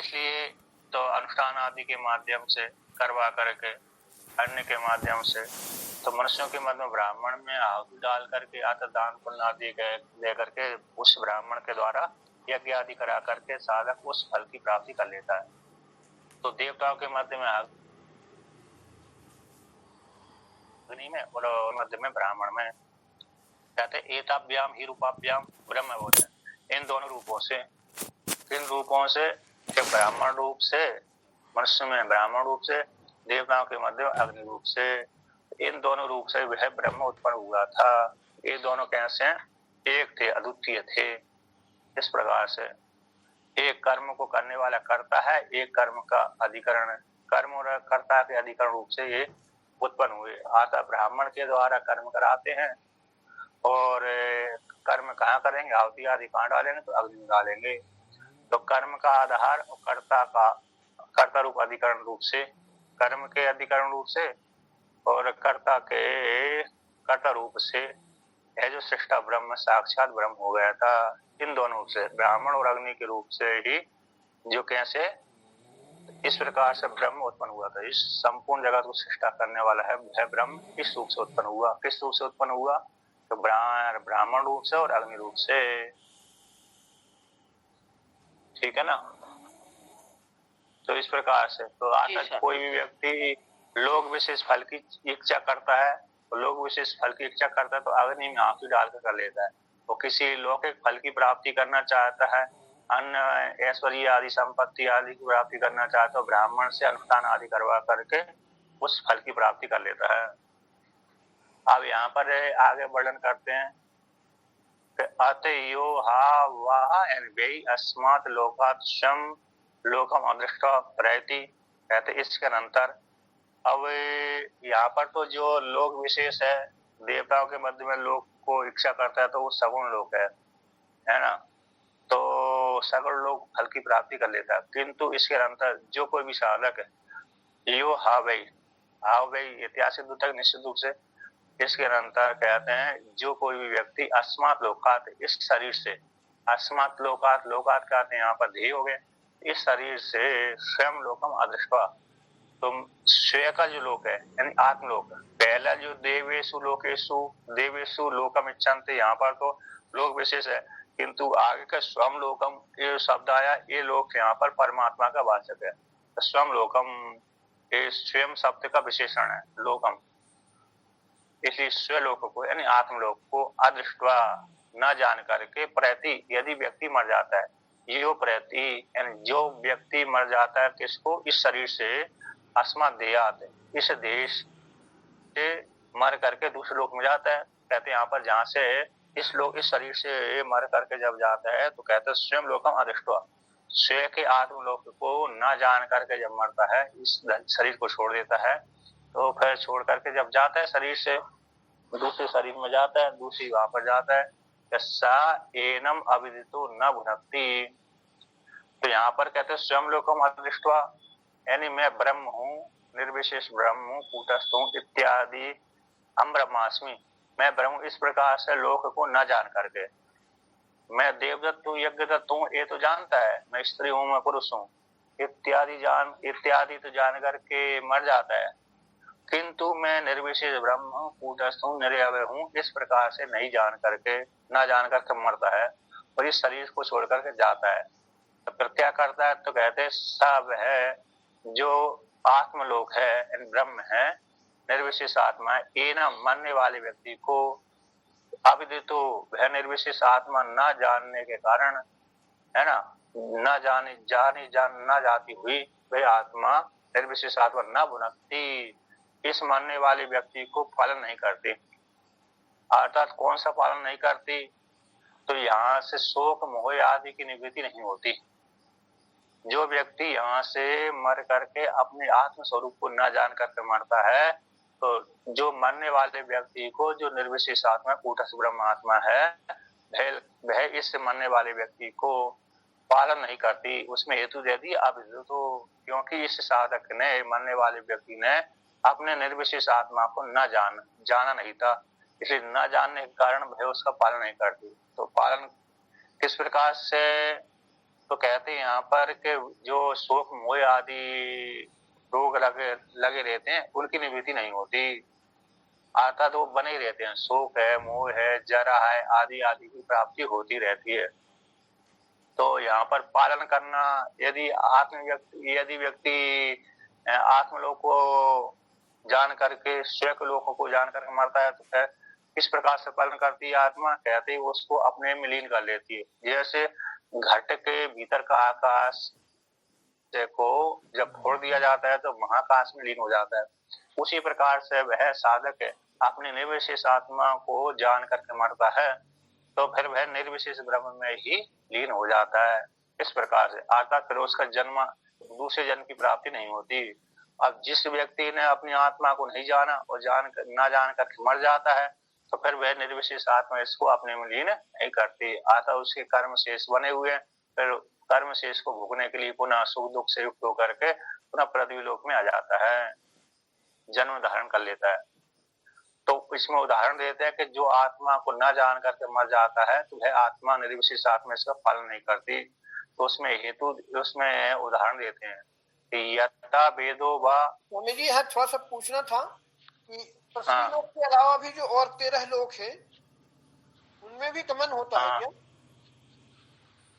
इसलिए तो अनुष्ठान आदि के माध्यम से करवा करके, अन्य के माध्यम से, तो मनुष्यों के मध्य में ब्राह्मण में आहुति डाल करके अथवा दान पुण्य आदि दे करके उस ब्राह्मण के द्वारा यज्ञ आदि करा करके साधक उस फल की प्राप्ति कर लेता है। तो देवताओं के मध्य में अग्नि में और मध्य में ब्राह्मण में कहते एताभ्याम ही रूपाभ्याम ब्रह्म बोधन। इन दोनों रूपों से, किन रूपों से? ब्राह्मण रूप से, मनुष्य में ब्राह्मण रूप से, देवताओं के मध्य में अग्नि रूप से, इन दोनों रूप से वह ब्रह्म उत्पन्न हुआ था। ये दोनों कैसे? एक थे, अद्वितीय थे। इस प्रकार से एक कर्म को करने वाला करता है, एक कर्म का अधिकरण, कर्म और कर्ता के अधिकरण रूप से ये उत्पन्न हुए। अतः ब्राह्मण के द्वारा कर्म कराते हैं और कर्म कहाँ करेंगे? आहुति आदि कहाँ डालेंगे? तो अग्नि में डालेंगे। तो कर्म का आधार और कर्ता रूप अधिकरण रूप से, कर्म के अधिकरण रूप से और कर्ता के कर्ता रूप से यह जो सृष्टा ब्रह्म साक्षात ब्रह्म हो गया था। इन दोनों से, ब्राह्मण और अग्नि के रूप से ही जो कैसे इस प्रकार से ब्रह्म उत्पन्न हुआ था। इस संपूर्ण जगत को सृष्टा करने वाला है वह ब्रह्म किस रूप से उत्पन्न हुआ? किस रूप से उत्पन्न हुआ? तो ब्राह्मण रूप से और अग्नि रूप से। ठीक है ना? तो इस प्रकार से तो आता कोई भी व्यक्ति लोक विशेष फल की इच्छा करता है, तो लोक विशेष फल की इच्छा करता है तो अग्नि में आहुति डालकर कर लेता है। वो किसी लौकिक फल की प्राप्ति करना चाहता है, अन्य ऐश्वर्य आदि संपत्ति आदि की प्राप्ति करना चाहता है, तो ब्राह्मण से अनुष्ठान आदि करवा करके उस फल की प्राप्ति कर लेता है। अब यहाँ पर आगे वर्णन करते हैं अतयो हा वाह अस्मात् लोकात् शम लोकम अदृष्टा प्रयति। कहते इसके अंतर अब यहाँ पर तो जो लोक विशेष है, देवताओं के मध्य में लोक को इच्छा करता है तो वो सगुण लोक है ना? तो सगुण लोक फल की प्राप्ति कर लेता है। किंतु इसके अंतर जो कोई भी साधक है यो हा वही ऐतिहासिक दूतक निश्चित रूप से इसके अंतर कहते हैं जो कोई भी व्यक्ति अस्मात् लोकात्, इस शरीर से, अस्मात् लोकात्, लोकात् कहते हैं यहाँ पर ध्येय हो गए, इस शरीर से स्वयं लोकम अदृष्टा, तो स्वयं का जो लोक है यानी आत्मलोक, पहला जो देवेशु देवेशु लोकम इच्छन्ते, यहाँ पर तो लोक विशेष है, किंतु आगे का स्वयं लोकम ये शब्द आया, ये लोक यहाँ पर परमात्मा का वाचक है। तो स्वयं लोकम ये स्वयं शब्द का विशेषण है लोकम, इसलिए स्वलोक को यानी आत्मलोक को अदृष्टवा न जान करके प्रति, यदि व्यक्ति मर जाता है, यो प्रति यानी जो व्यक्ति मर जाता है किसको? इस शरीर से, अस्मात् देहात्, इस देश से मर करके दूसरे लोक में जाता है। कहते हैं यहाँ पर जहाँ से इस शरीर से मर करके जब जाता है तो कहते हैं स्वयं लोकम अदृष्टवा, स्वयं के आत्मलोक को न जान करके जब मरता है, इस शरीर को छोड़ देता है, तो फिर छोड़ करके जब जाता है शरीर से दूसरे शरीर में जाता है, दूसरी वहां पर जाता है, सा एनम अविदितो न भुनक्ति। तो यहाँ पर कहते हैं स्वयं लोकम अदृष्टवा यानी मैं ब्रह्म हूँ, निर्विशेष ब्रह्म हूँ, कूटस्थ हूँ इत्यादि, हम ब्रह्मास्मि, मैं ब्रह्म, इस प्रकार से लोक को न जान करके, मैं देवदत्त हूँ, यज्ञदत्त हूँ, ये तो जानता है, मैं स्त्री हूँ, मैं पुरुष हूँ इत्यादि तो जान करके मर जाता है, किंतु मैं निर्विशेष ब्रह्म हूँ, कूटस्थ हूँ, निर्वय हूँ, इस प्रकार से नहीं जान करके, न जान करके मरता है और इस शरीर को छोड़ करके जाता है। तो फिर क्या करता है? तो कहते सब है जो आत्मलोक है, ब्रह्म है, निर्विशेष आत्मा है, ये न मानने वाले व्यक्ति को अविदितो, वह निर्विशेष आत्मा न जानने के कारण, है ना, न जाती हुई वह आत्मा, निर्विशेष आत्मा न भुनक्ति, इस मानने वाले व्यक्ति को पालन नहीं करती। अर्थात कौन सा पालन नहीं करती? तो यहाँ से शोक मोह आदि की निवृत्ति नहीं होती। जो व्यक्ति यहाँ से मर करके अपने आत्म स्वरूप को न जान करके मरता है, तो जो मरने वाले व्यक्ति को जो निर्विशेष आत्मा कूटस्थ ब्रह्म आत्मा है, वह इस मरने वाले व्यक्ति को पालन नहीं करती। उसमें हेतु दे दी अविदितो, तो क्योंकि इस साधक ने, मरने वाले व्यक्ति ने अपने निर्विशेष आत्मा को न जाना नहीं था, इसलिए न जानने के कारण वह उसका पालन नहीं करती। तो पालन किस प्रकार से? तो कहते हैं यहाँ पर कि जो शोक मोह आदि रोग लगे रहते हैं उनकी निवृत्ति नहीं होती, अर्थात वो बने ही रहते हैं। शोक है, मोह है, जरा है, आदि आदि की प्राप्ति होती रहती है। तो यहाँ पर पालन करना, यदि व्यक्ति आत्मलोक को जान करके स्वयं लोकों को जान करके मरता है तो फिर किस प्रकार से पालन करती है आत्मा? कहते हैं उसको अपने में लीन कर लेती है। जैसे घट के भीतर का आकाश को जब फोड़ दिया जाता है तो महाकाश में लीन हो जाता है, उसी प्रकार से वह साधक अपने निर्विशेष आत्मा को जान करके मरता है तो फिर वह निर्विशेष ब्रह्म में ही लीन हो जाता है। इस प्रकार से अर्थात फिर उसका जन्म, दूसरे जन्म की प्राप्ति नहीं होती। अब जिस व्यक्ति ने अपनी आत्मा को नहीं जाना और ना जान करके मर जाता है तो फिर वह निर्विशेष आत्मा इसको अपने में लीन नहीं करती, अतः उसके कर्म शेष बने हुए हैं। फिर कर्म शेष को भोगने के लिए पुनः सुख दुख से युक्त होकर के पुनः पृथ्वी लोक में आ जाता है, जन्म धारण कर लेता है। तो इसमें उदाहरण देते हैं कि जो आत्मा को न जान करके मर जाता है तो वह आत्मा निर्विशेष आत्मा इसका पालन नहीं करती। तो उसमें उदाहरण देते हैं कि यथा वेदो वा। स्वामी जी यहाँ थोड़ा सा पूछना था कि पृथ्वी लोक के अलावा भी जो और 13 लोक है उनमें भी गमन होता है क्या?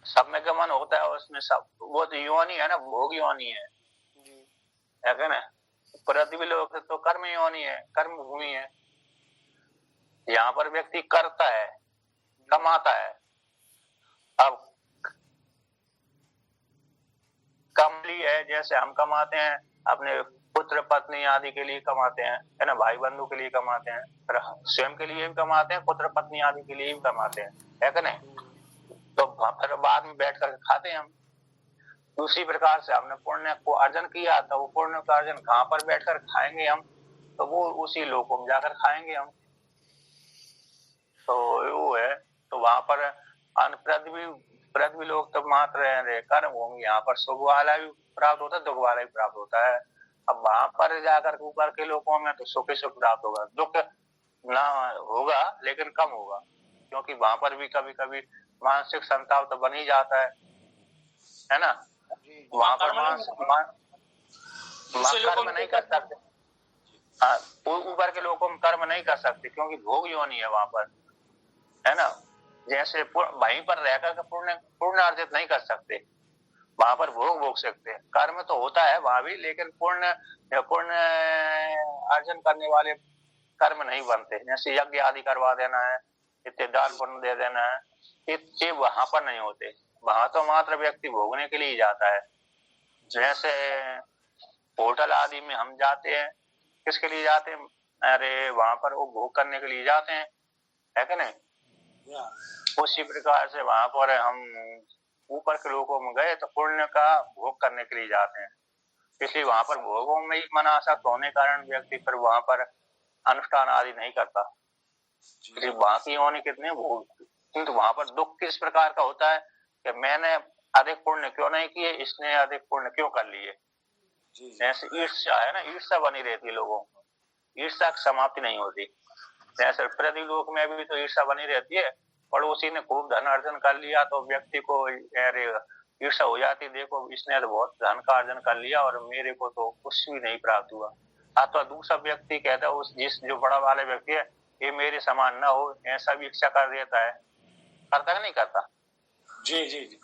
सब में गमन होता है, उसमें सब वो तो योनि है ना, भोग योनि है क्या ना। पृथ्वी लोक तो कर्म योनि है, कर्म भूमि है। यहाँ पर व्यक्ति करता है, कमाता है। अब कमली है, जैसे हम कमाते हैं अपने पुत्र पत्नी आदि के लिए कमाते हैं, है ना, भाई बंधु के लिए कमाते हैं, फिर स्वयं के लिए भी कमाते हैं, पुत्र पत्नी आदि के लिए भी कमाते हैं, है क्या नहीं। तो फिर बाद में बैठ कर खाते हैं हम। दूसरी प्रकार से हमने पुण्य को अर्जन किया तो वो पुण्य का अर्जन कहाँ पर बैठकर खाएंगे हम? तो वो उसी लोकों में जाकर खाएंगे हम। तो वो है, तो वहां पर पृथ्वी लोग तो मात्र कर्म होंगे, यहाँ पर सुख वाला भी प्राप्त होता है, दुख वाला भी प्राप्त होता है। अब वहां पर जाकर ऊपर के लोगों में तो सुख ही सुख प्राप्त होगा, दुख ना होगा लेकिन कम होगा, क्योंकि वहां पर भी कभी कभी मानसिक संताप तो बन ही जाता है ना। वहां पर कर्म नहीं कर सकते, हाँ, ऊपर के लोगों में कर्म नहीं कर सकते क्योंकि भोग योनि है वहां पर, है ना। जैसे वहीं पर रहकर पुण्य अर्जित नहीं कर सकते, वहां पर भोग सकते हैं। कर्म तो होता है वहां भी, लेकिन पुण्य अर्जन करने वाले कर्म नहीं बनते। जैसे यज्ञ आदि करवा देना है, इतने दान पुण्य दे देना है, ये वहां पर नहीं होते। वहां तो मात्र व्यक्ति भोगने के लिए जाता है। जैसे होटल आदि में हम जाते हैं, किसके लिए जाते हैं? अरे वहां पर वो भोग करने के लिए जाते हैं, है कि नहीं। उसी प्रकार से वहां पर हम ऊपर के लोगों में गए तो पुण्य का भोग करने के लिए जाते हैं, इसलिए वहां पर भोगों में ही मन आसक्त होने के कारण व्यक्ति फिर वहां पर अनुष्ठान आदि नहीं करता। बाकी होने कितने भोग, किंतु वहां पर दुख किस प्रकार का होता है कि मैंने अधिक पुण्य क्यों नहीं किए, इसने अधिक पुण्य क्यों कर लिए। जैसे ईर्ष्या है ना, ईर्ष्या बनी रहती है लोगों को, ईर्ष्या की समाप्ति नहीं होती। जैसे पृथ्वी लोक में भी तो ईर्ष्या बनी रहती है, पड़ोसी ने खूब धन अर्जन कर लिया तो व्यक्ति को ईर्ष्या हो जाती, देखो इसने तो बहुत धन का अर्जन कर लिया और मेरे को तो कुछ भी नहीं प्राप्त हुआ। अथवा दूसरा व्यक्ति कहता है जो बड़ा वाला व्यक्ति है ये मेरे समान न हो, ऐसा भी इच्छा कर देता है, करता है नहीं करता। जी जी जी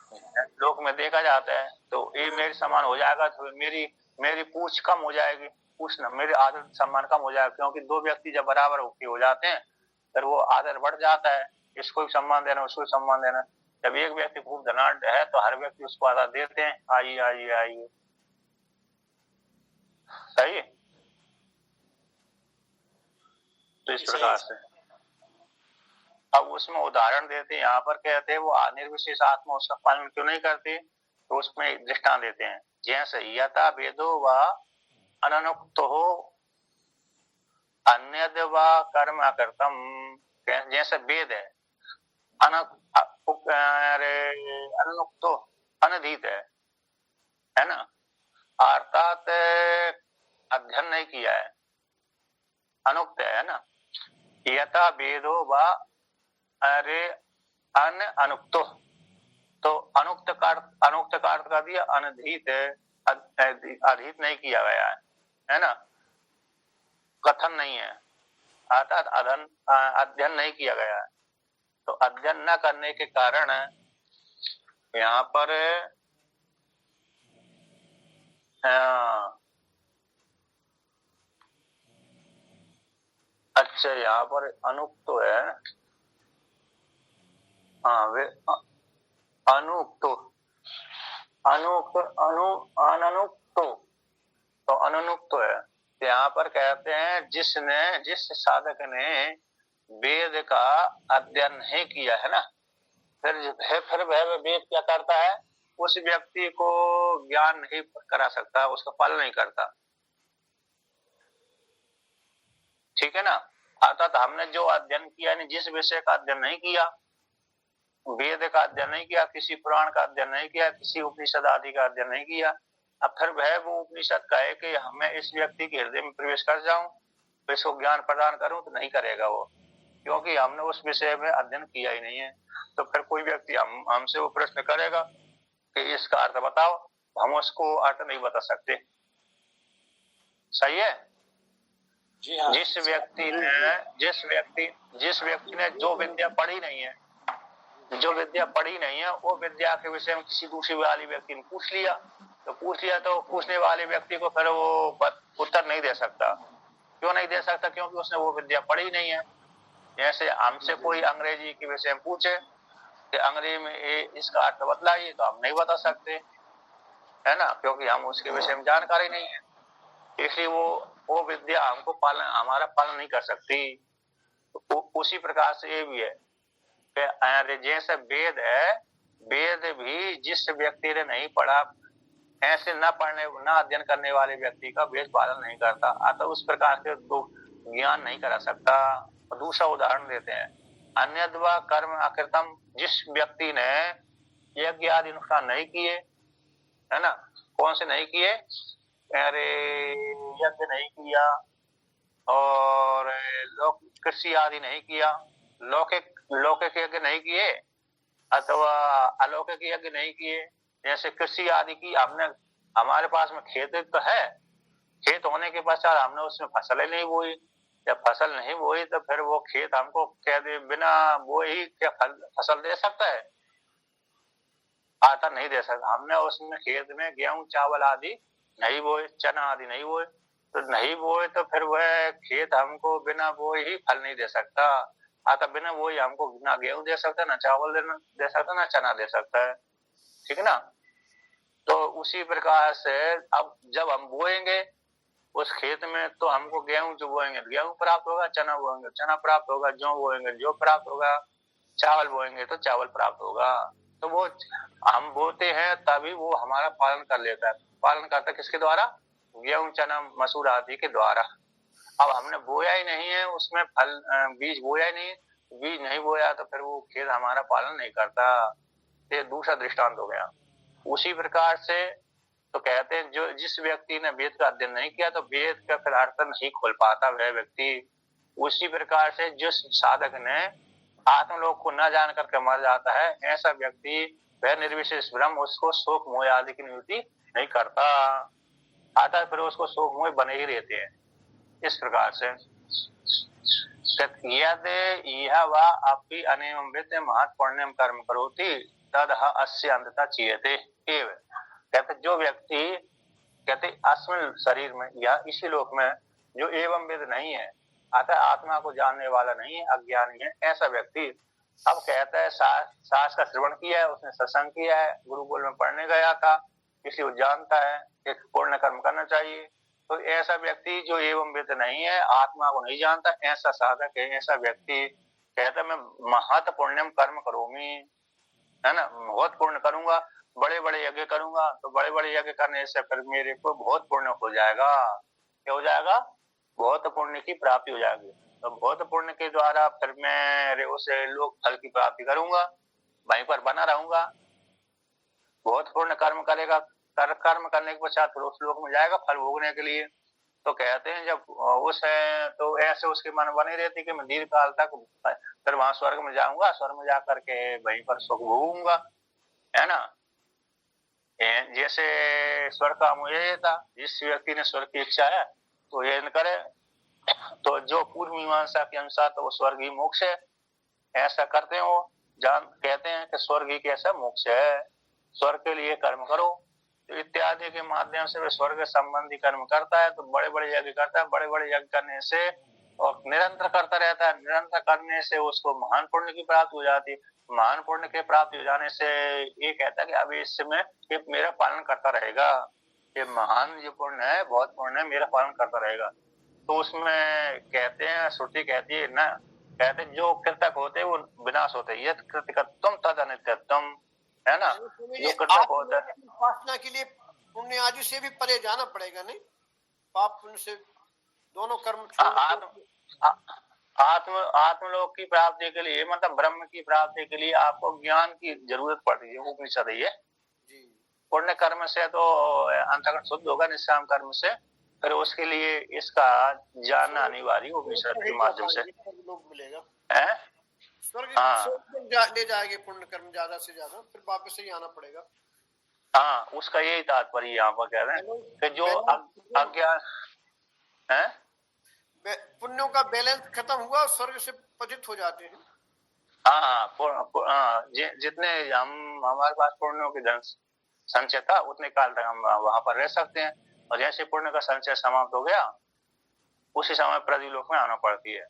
लोक में देखा जाता है। तो ये मेरे समान हो जाएगा तो मेरी पूछ कम हो जाएगी, पूछ ना मेरे आदर सम्मान कम हो जाएगा, क्योंकि दो व्यक्ति जब बराबर हो जाते हैं फिर वो आदर बढ़ जाता है, इसको भी सम्मान देना उसको भी सम्मान देना। जब एक व्यक्ति खूब धनाढ़ है तो हर व्यक्ति उसको आदर देते हैं, आइए आइए आइए, सही है। तो इस प्रकार से अब उसमें उदाहरण देते हैं, यहाँ पर कहते हैं वो निर्विशेष आत्मा उसका पालन क्यों नहीं करती, तो उसमें दृष्टांत देते हैं। जैसे यथा वेदो व अनुक्तो अन्यद व कर्म अकर्तम, जैसे वेद है अनुक्तो अनधीत है ना, अर्थात अध्ययन नहीं किया है, अनुक्त है ना। यथा वेदो व अनुक्तो तो अनुक्त का अर्थ कर दिया अनधीत, अधीत नहीं किया गया है ना, कथन नहीं है, अर्थात अध्ययन नहीं किया गया है। तो अध्ययन न करने के कारण यहाँ पर अच्छा यहाँ पर अनुक्त है, हाँ वे अनुक्त अनुक्त अनुक्त, तो अनुक्त है। यहाँ पर कहते हैं जिस साधक ने वेद का अध्ययन नहीं किया है ना, फिर वह वेद क्या करता है, उस व्यक्ति को ज्ञान नहीं करा सकता, उसका पालन नहीं करता, ठीक है ना। अर्थात हमने जो अध्ययन किया, जिस विषय का अध्ययन नहीं किया, वेद का अध्ययन नहीं किया, किसी पुराण का अध्ययन नहीं किया, किसी उपनिषद आदि का अध्ययन नहीं किया, अब फिर वह वो उपनिषद कहे कि हमें इस व्यक्ति के हृदय में प्रवेश कर जाऊं, तो इसको ज्ञान प्रदान करूं, तो नहीं करेगा वो, क्योंकि हमने उस विषय में अध्ययन किया ही नहीं है। तो फिर कोई व्यक्ति हमसे वो प्रश्न करेगा कि इसका अर्थ बताओ, हम उसको अर्थ नहीं बता सकते, सही है। हाँ। जिस व्यक्ति ने जो विद्या पढ़ी नहीं है, वो विद्या के विषय में किसी दूसरे वाले व्यक्ति ने पूछ लिया, तो पूछने वाले व्यक्ति को फिर वो उत्तर नहीं दे सकता। क्यों नहीं दे सकता? क्योंकि उसने वो विद्या पढ़ी नहीं है। जैसे हमसे कोई अंग्रेजी के विषय में पूछे कि अंग्रेजी में इसका अर्थ बतलाइए, तो हम नहीं बता सकते, है ना, क्योंकि हम उसके विषय में जानकारी नहीं है, इसलिए वो विद्या हमारा पालन नहीं कर सकती। उसी प्रकार से ये भी है, जैसे वेद है, वेद भी जिस व्यक्ति ने नहीं पढ़ा, ऐसे न अध्ययन करने वाले व्यक्ति का वेद पालन नहीं करता, अतः उस प्रकार से ज्ञान नहीं करा सकता। दूसरा उदाहरण देते हैं, अन्यद्वा कर्म अकृतम, जिस व्यक्ति ने यज्ञ आदि अनुष्ठान नहीं किए, है ना, कौन से नहीं किए, अरे यज्ञ नहीं किया और कृषि आदि नहीं किया, लौकिक यज्ञ नहीं किए अथवा अलौकिक यज्ञ नहीं किए। जैसे कृषि आदि की, हमारे पास में खेत तो है, खेत होने के पश्चात हमने उसमें फसल ही नहीं बोई, जब फसल नहीं बोई तो फिर वो खेत हमको कह दे बिना बोए ही क्या फसल दे सकता है? आता नहीं दे सकता। हमने उसमें खेत में गेहूं चावल आदि नहीं बोए, चना आदि नहीं बोए, तो नहीं बोए तो फिर वह खेत हमको बिना बोए ही फल नहीं दे सकता। आता बिना बोए हमको ना गेहूं दे सकता, ना चावल दे सकता, ना चना दे सकता है, ठीक है ना। तो उसी प्रकार से अब जब हम बोएंगे उस खेत में, तो हमको गेहूं जो बोएंगे गेहूं प्राप्त होगा, चना बोएंगे चना प्राप्त होगा, जौ बोएंगे जौ प्राप्त होगा, चावल बोएंगे तो चावल प्राप्त होगा। तो वो हम बोते हैं तभी वो हमारा पालन कर लेता है। पालन करता किसके द्वारा? गेहूं चना मसूर आदि के द्वारा। अब हमने बोया ही नहीं है, उसमें बीज बोया ही नहीं, बीज नहीं बोया तो फिर वो खेत हमारा पालन नहीं करता। ये दूसरा दृष्टांत हो गया। उसी प्रकार से तो कहते हैं जो जिस व्यक्ति ने वेद का अध्ययन नहीं किया, तो वेद का फिर अर्थ नहीं खोल पाता वह व्यक्ति। उसी प्रकार से जिस साधक ने आत्मलोक को न जान करके मर जाता है, ऐसा व्यक्ति वह निर्विशेष ब्रह्म उसको शोक मोह आदि की निवृत्ति नहीं करता, आता फिर उसको शोक मोह बने ही रहते हैं। इस प्रकार से यदि यह वा अपि अनियमित महत् पुण्यम कर्म करोति तद अस्य अंतता चीयते एव। कहते जो व्यक्ति कहते अस्मिन शरीर में या इसी लोक में जो एवं वेद नहीं है, अतः आत्मा को जानने वाला नहीं है, अज्ञानी है, ऐसा व्यक्ति अब कहता है शास्त्र का श्रवण किया है, उसने सत्संग किया है, गुरुकुल में पढ़ने गया था, इसलिए वो जानता है एक पूर्ण कर्म करना चाहिए। तो ऐसा व्यक्ति जो एवं वेद नहीं है, आत्मा को नहीं जानता, ऐसा साधक है, ऐसा व्यक्ति कहता मैं महत् पुण्यम कर्म करोमि, है ना, बहुत पुण्य करूंगा, बड़े बड़े यज्ञ करूंगा, तो बड़े बड़े यज्ञ करने से फिर मेरे को बहुत पुण्य हो जाएगा। क्या हो जाएगा? बहुत पुण्य की प्राप्ति हो जाएगी। तो बहुत पुण्य के द्वारा फिर मैं उसे लोक फल की प्राप्ति करूंगा, वहीं पर बना रहूंगा। बहुत पुण्य कर्म करेगा, कर्म करने के पश्चात फिर उस लोक में जाएगा फल भोगने के लिए। तो कहते हैं जब उस है तो ऐसे उसके मन बनी रहती कि मैं दीर्घ काल तक फिर वहां स्वर्ग में जाऊंगा, स्वर्ग में जाकर के वहीं पर सुख भोगूंगा। है ना। जैसे स्वर्ग का मुझे ये था, जिस व्यक्ति ने स्वर्ग की इच्छा है तो ये करे, तो जो पूर्व मीमांसा के अनुसार तो वो स्वर्ग ही मोक्ष है, ऐसा करते हैं वो। जान कहते हैं कि स्वर्ग ही कैसा मोक्ष है, स्वर्ग के लिए कर्म करो, तो इत्यादि के माध्यम से वे स्वर्ग संबंधी कर्म करता है। तो बड़े बड़े यज्ञ करता है, बड़े बड़े यज्ञ करने से और निरंतर करता रहता है, निरंतर करने से उसको महान पुण्य की प्राप्ति हो जाती है। महान पुण्य के प्राप्ति हो जाने से ये कहता है कि अभी इसमें ये मेरा पालन करता रहेगा, ये महान जो पुण्य है, बहुत पुण्य है, मेरा पालन करता रहेगा। तो उसमें कहते हैं, श्रुति कहती है ना, कहते हैं जो कृतक होते हैं वो विनाश होते हैं, यद कृतकत्वम तद अनित्यत्वम, है ना। जो कृतक होता है, उपासना के लिए पुण्य आदि से भी परे जाना पड़ेगा, नहीं? पाप पुण्य से दोनों कर्म आत्मलोक की प्राप्ति के लिए, मतलब ब्रह्म की प्राप्ति के लिए आपको ज्ञान की जरूरत पड़ती है, उपनिषद है। पुण्य कर्म से तो अंतःकरण शुद्ध होगा, निष्काम कर्म से, फिर उसके लिए इसका जानना अनिवार्य उपनिषद के माध्यम से मिलेगा। स्वर्ग ले जाएंगे पुण्य कर्म ज्यादा से ज्यादा, फिर वापस से ही आना पड़ेगा। हाँ, उसका यही तात्पर्य यहाँ पर कह रहे हैं कि जो अज्ञान है, पुण्यों का बैलेंस खत्म हुआ, स्वर्ग से पतित हो जाते हैं। हाँ, जितने हमारे पास पुण्यों की धन संचय था उतने काल तक हम वहां पर रह सकते हैं, और जैसे पुण्य का संचय समाप्त हो गया उसी समय प्रतिलोक में आना पड़ती है।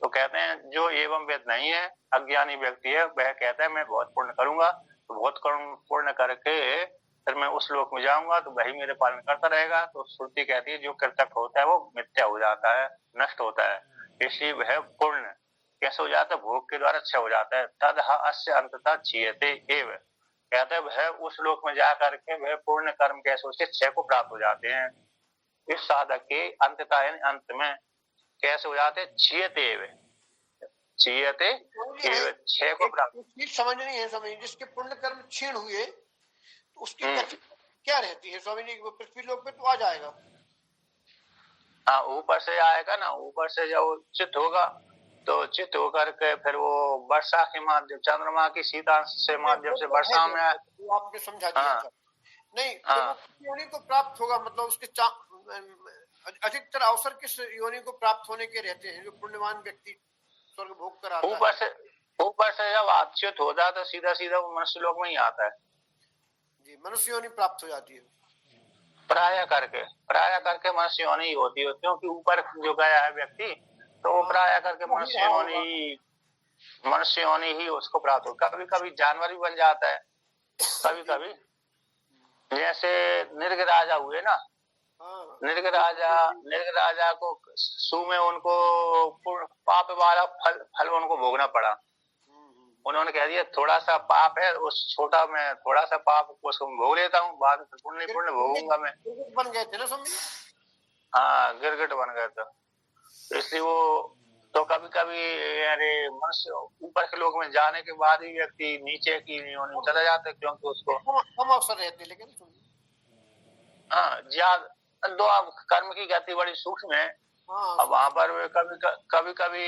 तो कहते हैं जो एवं वेद नहीं है, अज्ञानी व्यक्ति है, वह कहता है मैं बहुत पुण्य करूंगा, तो बहुत पुण्य करके फिर मैं उस लोक में जाऊंगा, तो वही मेरे पालन करता रहेगा। तो श्रुति कहती है जो कृतक होता है वो मिथ्या हो जाता है, नष्ट होता है, इसलिए वह पुण्य कैसे हो जाता है, भोग के द्वारा क्षय हो जाता है। तद अस्य अंततः क्षीयते एव, कहते हैं वह उस लोक में जा करके वह पूर्ण कर्म कैसे उसके क्षय को प्राप्त हो जाते हैं। इस साधक के अंततः अंत में कैसे हो जाते, क्षीयते एव, क्षीयते एव, क्षय को प्राप्त। समझ नहीं है स्वामी, जिसके पुण्य कर्म क्षीण हुए तो उसकी गति क्या रहती है स्वामी जी? पृथ्वी लोक पे तो आ जाएगा। हाँ, ऊपर से आएगा ना, ऊपर से जब चित्त होगा तो चित्त होकर के फिर वो वर्षा के माध्यम, चंद्रमा की शीतांश से माध्यम से वर्षा में आपने समझा दिया था। नहीं, योनि को प्राप्त होगा, मतलब उसके अधिकतर अवसर किस योनि को प्राप्त होने के रहते हैं जो पुण्यवान व्यक्ति स्वर्ग भोग कर आता है? ऊपर से जब आच्युत हो जाता तो सीधा सीधा मनुष्य लोक में ही आता है जी, मनुष्य योनि प्राप्त हो जाती है। प्राय करके मनुष्य योनि ही होती है, क्योंकि ऊपर जो गया है व्यक्ति तो वो प्राय करके मनुष्य योनि ही उसको प्राप्त हो। कभी कभी जानवर भी बन जाता है, कभी कभी जैसे निर्ग राजा हुए ना, निर्ग राजा को सु में उनको पाप वाला फल उनको भोगना पड़ा। उन्होंने कह दिया थोड़ा सा पाप है, उस छोटा मैं थोड़ा सा पाप उसको भोग लेता हूँ, बाद में पुण्य भोगूंगा मैं। बन गए थे ना स्वामी? हाँ, गिरगिट बन गया था। इसलिए वो तो कभी कभी अरे मनुष्य ऊपर के लोग में जाने के बाद ही व्यक्ति नीचे की योनि में चला जाता है, क्योंकि उसको कम अवसर रहते। लेकिन हाँ, ज्यादा दो अब कर्म की गति बड़ी सूक्ष्म है। अब वहां पर कभी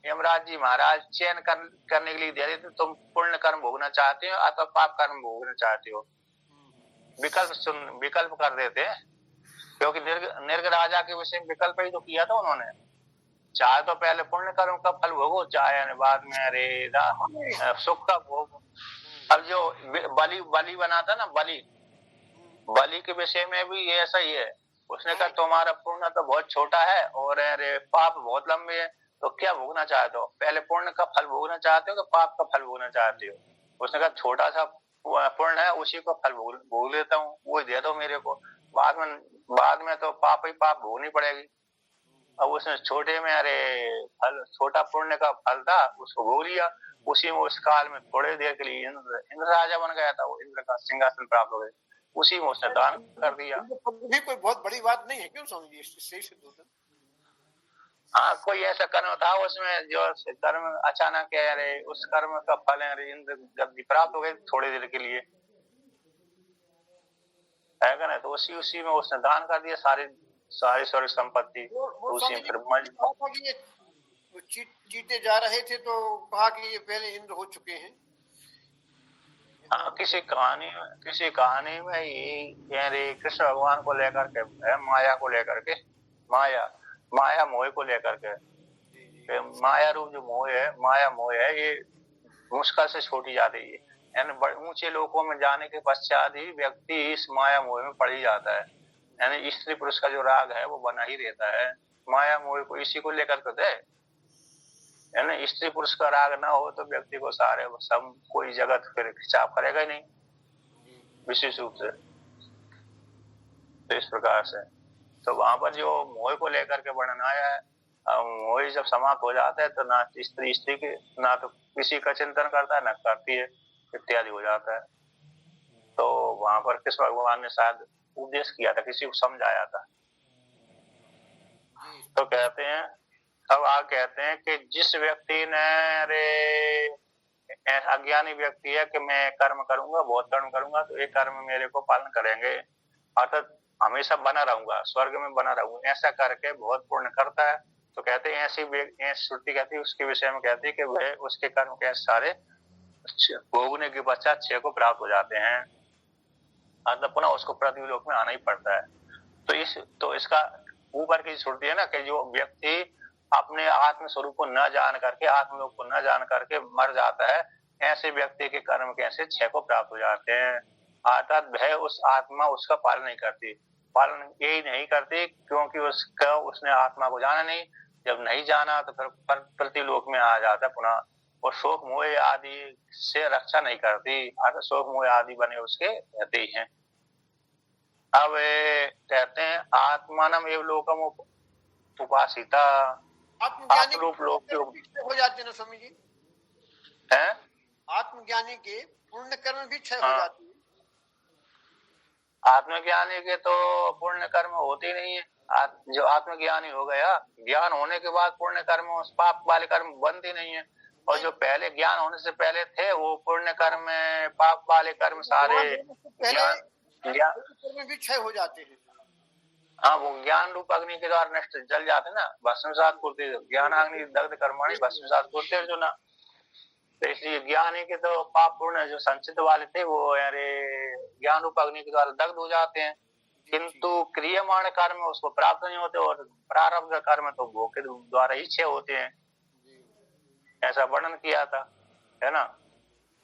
यमराज जी महाराज चयन करने के लिए दे देते, तुम पुण्य कर्म भोगना चाहते हो अथवा पाप कर्म भोगना चाहते हो, विकल्प कर देते हैं। क्योंकि निर्ग राजा के विषय में विकल्प ही तो किया था उन्होंने, चाहे तो पहले पुण्य कर्म का फल भोगो, चाहे बाद में अरे सुख का भोग। अब जो बलि बना था ना, बलि के विषय में भी ऐसा ही है। उसने कहा तुम्हारा पुण्य तो बहुत छोटा है और अरे पाप बहुत लंबे है, तो क्या भोगना चाहते हो, पहले पुण्य का फल भोगना चाहते हो कि पाप का फल भोगना चाहते हो? उसने कहा छोटा सा पुण्य है, उसी को फल भोग लेता हूँ, वो दे दो मेरे को, बाद में तो पाप ही पाप भोगनी पड़ेगी। अब उसने छोटे में अरे फल, छोटा पुण्य का फल था, उसको भोग लिया। उसी में उस काल में थोड़े देर के लिए इंद्र राजा बन गया था, वो इंद्र का सिंहासन प्राप्त हो गया, उसी में उसने दान कर दिया। भी कोई बहुत बड़ी बात नहीं है क्यों स्वामी जी? सही सिद्ध होता। हाँ, कोई ऐसा कर्म था उसमें जो कर्म अचानक अरे उस कर्म का फल अरे इंद्र गद्दी प्राप्त हो गई थोड़ी देर के लिए, है ना। तो उसी में उसने दान कर दिया सारी स्वर्ग संपत्ति। उसी में फिर जीते जा रहे थे तो कहा कि ये पहले इंद्र हो चुके हैं। हाँ, किसी कहानी में ये कृष्ण भगवान को लेकर के है, माया को लेकर के, माया मोह को लेकर के, माया रूप जो माया मोह है, ये मुश्किल से छोटी जा रही है। यानी ऊंचे लोकों में जाने के पश्चात ही व्यक्ति इस माया मोह में पड़ ही जाता है। यानी स्त्री पुरुष का जो राग है वो बना ही रहता है, माया मोह को इसी को लेकर के थे। यानी स्त्री पुरुष का राग ना हो तो व्यक्ति को सारे सब कोई जगत फिर खिंचाव करेगा ही नहीं विशेष रूप से। तो इस प्रकार से तो वहां पर जो मोह को लेकर के वर्णन आया है, मोह जब समाप्त हो जाता है तो ना स्त्री की ना तो किसी का चिंतन करता है, ना करती है, इत्यादि हो जाता है। तो वहां पर कृष्ण भगवान ने शायद उपदेश किया था, किसी को समझाया था। तो कहते हैं, अब आगे कहते हैं कि जिस व्यक्ति ने अज्ञानी व्यक्ति है कि मैं कर्म करूंगा, बहुत कर्म करूंगा तो ये कर्म मेरे को पालन करेंगे, अर्थात हमेशा बना रहूंगा, स्वर्ग में बना रहूंगा, ऐसा करके बहुत पुण्य करता है। तो कहते हैं ऐसी श्रुति कहती है उसके विषय में, कहती है कि वह उसके कर्म के सारे भोगने के पश्चात क्षय को प्राप्त हो जाते हैं, अर्थात पुनः उसको पृथ्वी लोक में आना ही पड़ता है। तो इसका ऊपर की श्रुति है ना कि जो व्यक्ति अपने आत्म स्वरूप को न जान करके, आत्मलोक को न जान करके मर जाता है, ऐसे व्यक्ति के कर्म कैसे क्षय को प्राप्त हो जाते हैं, अर्थात वह उस आत्मा उसका पालन नहीं करती। पालन यही नहीं करती क्योंकि उसने आत्मा को जाना नहीं, जब नहीं जाना तो फिर प्रतिलोक में आ जाता है पुनः, और शोक मोह आदि से रक्षा नहीं करती, अर्थात शोक मोह आदि बने उसके रहते ही हैं। अब कहते हैं आत्मानम एवं लोकम उपासिता, आत्मरूप लोक हो जाते हैं ना स्वामी जी, है आत्मज्ञानी के पुण्य कर्म भी क्षय हो जाते हैं। आत्मज्ञानी के तो पुण्य कर्म होते ही नहीं है। जो आत्मज्ञानी हो गया, ज्ञान होने के बाद पुण्य कर्म, उस पाप वाले कर्म बनते नहीं है, और जो पहले ज्ञान होने से पहले थे वो पुण्य कर्म, पाप वाले कर्म सारे ज्ञान भी क्षय हो जाते हैं। हाँ, वो ज्ञान रूप अग्नि के द्वारा नष्ट जल जाते ना, भस्मसात पूर्ति, ज्ञान अग्नि दग्ध कर्मणि भस्मसात पूर्ति जो ना। तो इसलिए ज्ञान के तो पाप पूर्ण जो संचित वाले थे वो अरे ज्ञान रूप अग्नि के द्वारा दग्ध हो जाते हैं, किंतु क्रियमाण कर्म उसको प्राप्त नहीं होते, और प्रारब्ध कर्म तो भोग के द्वारा ही क्षय होते हैं, ऐसा वर्णन किया था, है ना।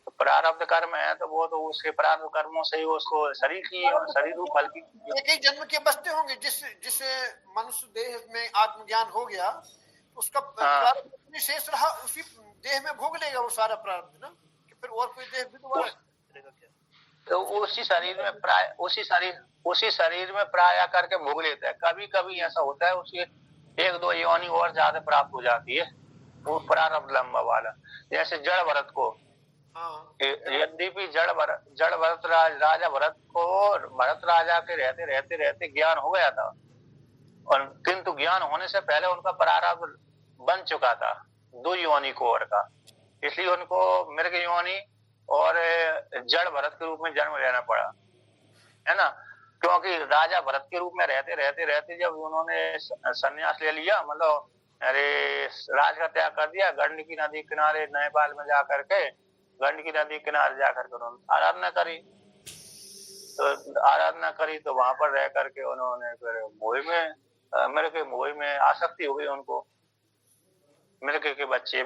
तो प्रारब्ध कर्म है तो वो तो उसके प्रारब्ध कर्मों से ही उसको शरीर की शरीर रूप फल की एक ही जन्म के बसते होंगे। जिस मनुष्य देह में आत्मज्ञान हो गया उसका प्रारब्ध शेष रहा, उसी देह में भोग लेगा वो सारा प्रारब्ध ना, कि फिर और कोई देह भी दोबारा करेगा क्या? तो उसी शरीर में प्राय करके भोग लेता है। कभी कभी ऐसा होता है उसके एक दो योनि और ज्यादा प्राप्त हो जाती है, वो प्रारब्ध लंबा वाला। जैसे जड़ भरत को, यद्यपि जड़ भरत राजा भरत को भरत राजा के रहते ज्ञान हो गया था, और किंतु ज्ञान होने से पहले उनका प्रारब्ध बन चुका था दो योनि को और का, इसलिए उनको मृग योनि और जड़ भरत के रूप में जन्म लेना पड़ा, है ना। क्योंकि राजा भरत के रूप में रहते जब उन्होंने संन्यास ले लिया, मतलब अरे राज का त्याग कर दिया, गंडकी नदी किनारे नेपाल में जाकर के, गंडकी नदी किनारे जाकर के उन्होंने आराधना करी, तो वहां पर रह करके उन्होंने फिर मोह में, मोह में आसक्ति हो गई उनको, मिर्गी के बच्चे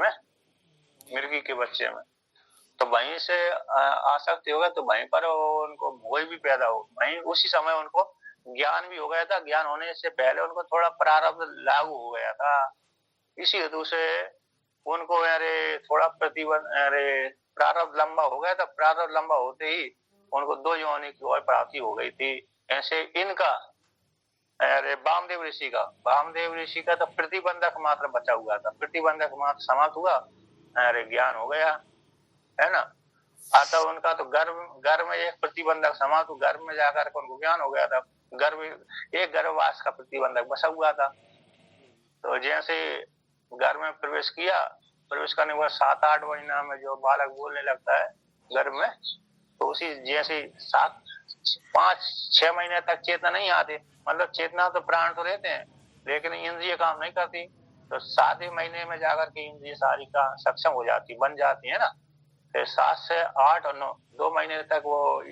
में, तो वहीं से आसक्ति हो गया, तो वहीं पर उनको मोह भी पैदा हो, वहीं उसी समय उनको ज्ञान भी हो गया था। ज्ञान होने से पहले उनको थोड़ा प्रारब्ध लागू हो गया था, इसी हेतु से उनको थोड़ा प्रारब्ध लंबा हो गया था। प्रारब्ध लंबा होते ही उनको दो योनि की ओर प्राप्ति हो गई थी। ऐसे इनका वामदेव ऋषि का तो प्रतिबंधक मात्र बचा हुआ था, प्रतिबंधक मात्र समाप्त हुआ, ज्ञान हो गया, है ना। अतः उनका तो गर्भ में एक प्रतिबंधक समाप्त, गर्भ में जाकर के उनको ज्ञान हो गया था, गर्भवास का प्रतिबंधक बचा हुआ था। तो जैसे गर्भ में प्रवेश करने के बाद 7-8 महीना में जो बालक बोलने लगता है गर्भ में, तो उसी जैसे 5-6 महीने तक चेतना नहीं आती, मतलब चेतना तो प्राण तो रहते हैं लेकिन इंद्रिय काम नहीं करती, तो 7वें महीने में जाकर के इंद्रिय सारी का सक्षम हो जाती, बन जाती है ना। 7 से 8 और 9 2 महीने तक वो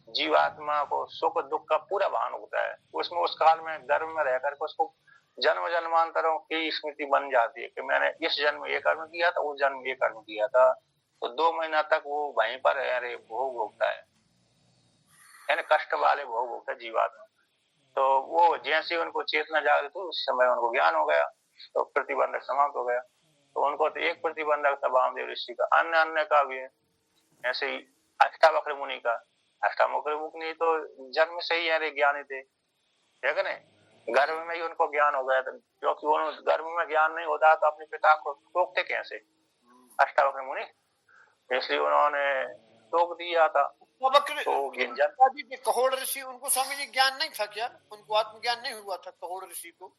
जीवात्मा को सुख दुख का पूरा भान होता है। उसमें उस काल में गर्भ में रहकर के उसको जन्म जन्मांतरों की स्मृति बन जाती है कि मैंने इस जन्म ये कर्म किया था, उस जन्म ये कर्म किया था। तो 2 महीना तक वो वहीं पर भोग भोगता है, यानी कष्ट वाले भोग भोगता है जीवात्मा। तो वो जैसे उनको चेतना जागृत हुई उस समय उनको ज्ञान हो गया, तो प्रतिबंधक समाप्त हो गया। तो उनको तो एक प्रतिबंधक था वामदेव ऋषि का, अन्य का भी है। ऐसे ही अष्टावक्र मुनि का, अष्टावक्र मुनि तो जन्म से ही ज्ञानी थे, ठीक है ना, गर्भ में ही उनको ज्ञान हो गया था। क्योंकि उन्होंने गर्भ में ज्ञान नहीं होता तो अपने पिता को टोकते कैसे अष्टावक्र मुनि, इसलिए उन्होंने टोक दिया था। तो कहोड़ ऋषि, उनको स्वामी जी ज्ञान नहीं था क्या? उनको आत्मज्ञान नहीं हुआ था कहोड़ ऋषि को?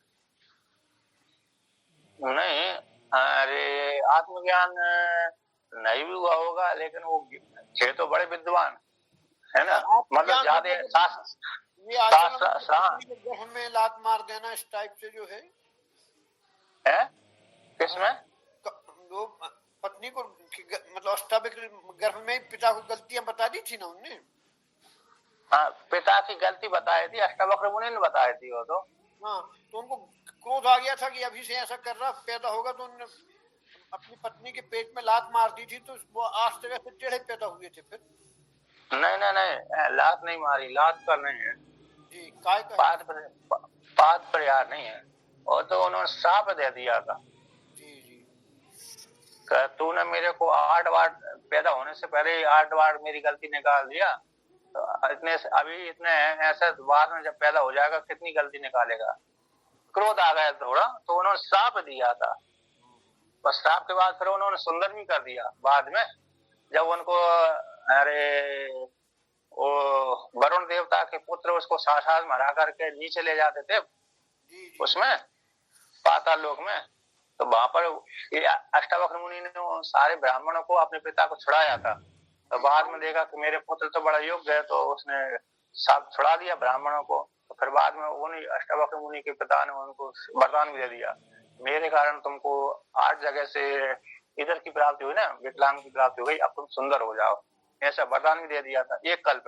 नहीं, अरे आत्मज्ञान नहीं भी हुआ होगा, लेकिन वो थे तो बड़े विद्वान, है ना। मतलब ज्यादा ग्रह में लात मार देना इस टाइप से जो है किसमें वो पत्नी को मतलब अष्टावक्र गर्भ में पिता को गलतियां बता दी थी ना उनने। हाँ, पिता की गलती बताई थी, अष्टावक्र मुनि ने बताई थी वो तो। हाँ, तो उनको क्रोध आ गया था कि अभी से ऐसा कर रहा पैदा होगा, तो उन्होंने अपनी पत्नी के पेट में लात मार दी थी, तो वो आज जगह से टेढ़े पैदा हुए थे फिर। नहीं, लात नहीं मारी, लात का नहीं है जी, काय का पात प्रयार नहीं है, और तो उन्होंने श्राप दे दिया था। जी, तूने मेरे को 8 बार पैदा होने से पहले 8 बार मेरी गलती निकाल दिया, तो इतने अभी इतने ऐसे बाद में जब पैदा हो जाएगा कितनी गलती निकालेगा। क्रोध आ गया थोड़ा, तो उन्होंने श्राप दिया था। और श्राप के बाद फिर उन्होंने सुंदर भी कर दिया बाद में, जब उनको वो वरुण देवता के पुत्र उसको साक्षात मरा करके नीचे ले जाते थे उसमें पाताल लोक में, तो वहां पर अष्टावक्र मुनि ने सारे ब्राह्मणों को अपने पिता को छुड़ाया था। तो बाद में देखा कि मेरे पुत्र तो बड़ा योग्य है, तो उसने सब छुड़ा दिया ब्राह्मणों को। तो फिर बाद में उन्हीं अष्टावक्र मुनि के पिता ने उनको वरदान भी दे दिया, मेरे कारण तुमको 8 जगह से इधर की प्राप्ति हुई ना, विकलांग की प्राप्ति हो गई, अब तुम सुंदर हो जाओ, ऐसा वरदान भी दे दिया था एक कल्प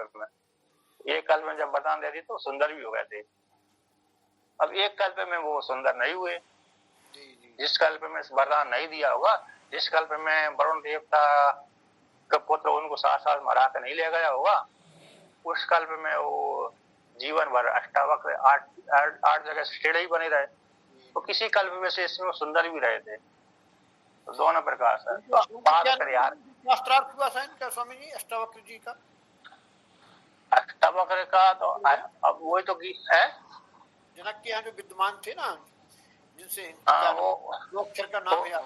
में जब वरदान दे दी तो सुंदर भी हो गए थे। अब एक कल्प में वो सुंदर नहीं हुए, जिस कल्प में वरदान नहीं दिया होगा, जिस कल्प में वरुण देवता का पुत्र उनको साथ मरा कर नहीं ले गया होगा, उस कल्प में वो जीवन भर अष्टावक्र 8 जगह टेढ़े ही बने रहे। तो किसी कल्प में से इसमें सुंदर भी रहे थे। तो दोनों प्रकार से शास्त्रार्थ हुआ था इनका स्वामी जी, अष्टावक्र जी का। अष्टावक्र का तो अब वही तो है, जनक के यहाँ जो विद्वान थे ना, जिनसे वो का नाम है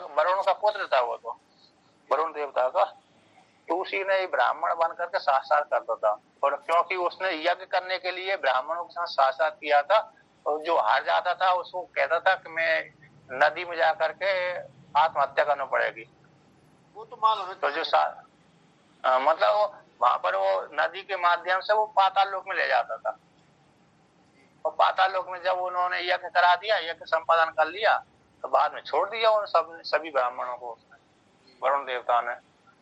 वरुण का पुत्र था वो, तो वरुण देवता का। तो उसी ने ब्राह्मण बन करके साक्षात करता था, और क्योंकि उसने यज्ञ करने के लिए ब्राह्मणों के साथ साक्षात किया था, और जो हार जाता था उसको कहता था कि मैं नदी में जा करके आत्महत्या करना पड़ेगी। वो तो मालूम है। तो जो मतलब वहां पर वो नदी के माध्यम से वो पाताल लोक में ले जाता था, और पाताल लोक में जब उन्होंने यज्ञ करा दिया, यज्ञ संपादन कर लिया, तो बाद में छोड़ दिया उन सभी ब्राह्मणों को उसने, वरुण देवता ने।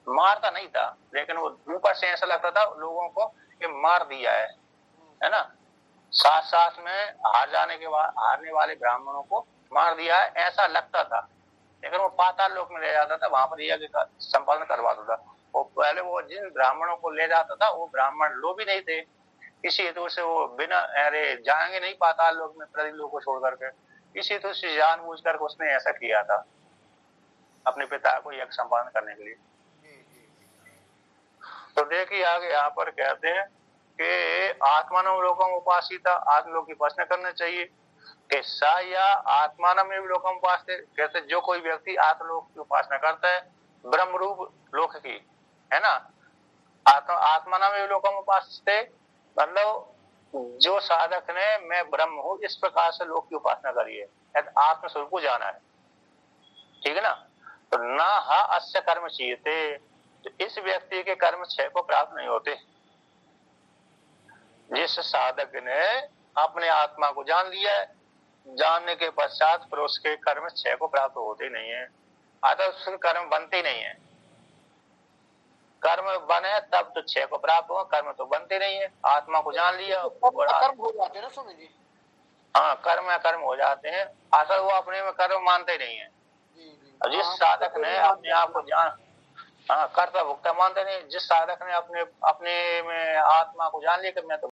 मारता नहीं था, लेकिन वो ऊपर से ऐसा लगता था लोगों को कि मार दिया है ना, साथ में हारने वाले ब्राह्मणों को मार दिया है ऐसा लगता था। लेकिन वो पाताल लोक में ले जाता था, वहां पर यज्ञ का संपादन करवाता था। वो पहले वो जिन ब्राह्मणों को ले जाता था वो ब्राह्मण लोभी नहीं थे, इसी हेतु से वो बिना जाएंगे नहीं पाताल लोक में प्रति लोग को छोड़ करके, इसी हेतु से जानबूझ कर उसने ऐसा किया था अपने पिता को यज्ञ संपादन करने के लिए। तो देखिए आगे यहाँ पर कहते हैं कि आत्मानम लोकम उपासिता, आत्मलोक की उपासना करना चाहिए। कि सा या आत्मानम लोकम उपासते, कहते जो कोई व्यक्ति आत्मलोक की उपासना करता है ब्रह्म रूप लोक की, है ना, आत्मानम लोकम उपासते मतलब जो साधक ने मैं ब्रह्म हूं इस प्रकार से लोक की उपासना करी है, आत्म स्वरूप को जाना है, ठीक है ना। तो ना हा अस्य कर्म चीयते, तो इस व्यक्ति के कर्म 6 को प्राप्त नहीं होते। जिस साधक ने अपने आत्मा को जान लिया है, जानने के पश्चात फिर उसके कर्म 6 को प्राप्त होते नहीं है, अतः उसके कर्म बनते नहीं है। कर्म बने तब तो 6 को प्राप्त हो, कर्म तो बनते नहीं है। आत्मा को जान लिया कर्म हो जाते हैं ना स्वामी जी। हाँ, कर्म हो जाते हैं, असल वो अपने में कर्म मानते नहीं है। जिस साधक ने अपने आप को जान, हाँ, कर्ता भुक्ता मानते नहीं, जिस साधक ने अपने में आत्मा को जान लिया कि मैं तो